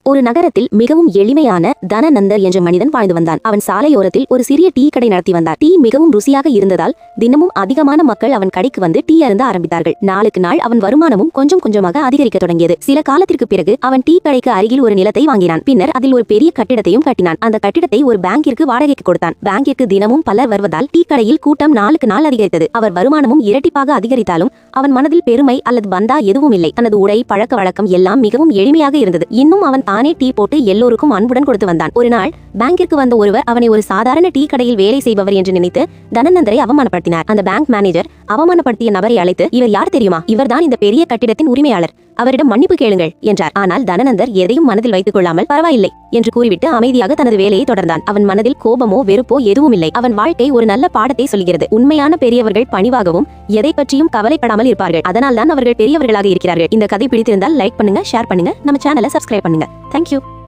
ஒரு நகரத்தில் மிகவும் எளிமையான தனநந்தர் என்ற மனிதன் வாழ்ந்து வந்தான். அவன் சாலையோரத்தில் ஒரு சிறிய டீ கடை நடத்தி வந்தார். டீ மிகவும் ருசியாக இருந்ததால் தினமும் அதிகமான மக்கள் அவன் கடைக்கு வந்து டீ அருந்த ஆரம்பித்தார்கள். நாளுக்கு நாள் அவன் வருமானமும் கொஞ்சம் கொஞ்சமாக அதிகரிக்க தொடங்கியது. சில காலத்திற்கு பிறகு அவன் டீ கடைக்கு அருகில் ஒரு நிலத்தை வாங்கினான். பின்னர் அதில் ஒரு பெரிய கட்டிடத்தையும் கட்டினான். அந்த கட்டிடத்தை ஒரு பேங்கிற்கு வாடகைக்கு கொடுத்தான். பேங்கிற்கு தினமும் பலர் வருவதால் டீ கடையில் கூட்டம் நாளுக்கு நாள் அதிகரித்தது. அவர் வருமானமும் இரட்டிப்பாக அதிகரித்தாலும் அவன் மனதில் பெருமை அல்லது பந்தா எதுவும் இல்லை. தனது உடை, பழக்க வழக்கம் எல்லாம் மிகவும் எளிமையாக இருந்தது. இன்னும் அவன் தானே டீ போட்டு எல்லோருக்கும் அன்புடன் கொடுத்து வந்தான். ஒரு நாள் பேங்கிற்கு வந்த ஒருவர் அவனை ஒரு சாதாரண டீ கடையில் வேலை செய்பவர் என்று நினைத்து தனநந்தரை அவமானப்படுத்தினார். அந்த பேங்க் மேனேஜர் அவமானப்படுத்திய நபரை அழைத்து, இவர் யார் தெரியுமா? இவர்தான் இந்த பெரிய கட்டிடத்தின் உரிமையாளர். அவரிடம் மன்னிப்பு கேளுங்கள் என்றார். ஆனால் தனநந்தர் எதையும் மனதில் வைத்துக் கொள்ளாமல் பரவாயில்லை என்று கூறிவிட்டு அமைதியாக தனது வேலையை தொடர்ந்தான். அவன் மனதில் கோபமோ வெறுப்போ எதுவும் இல்லை. அவன் வாழ்க்கை ஒரு நல்ல பாடத்தை சொல்கிறது. உண்மையான பெரியவர்கள் பணிவாகவும் எதை பற்றியும் கவலைப்படாமல் இருப்பார்கள். அதனால்தான் அவர்கள் பெரியவர்களாக இருக்கிறார்கள். இந்த கதை பிடித்திருந்தால் லைக் பண்ணுங்க, ஷேர் பண்ணுங்க, நம்ம சேனலை சப்ஸ்கிரைப் பண்ணுங்க. தேங்க்யூ.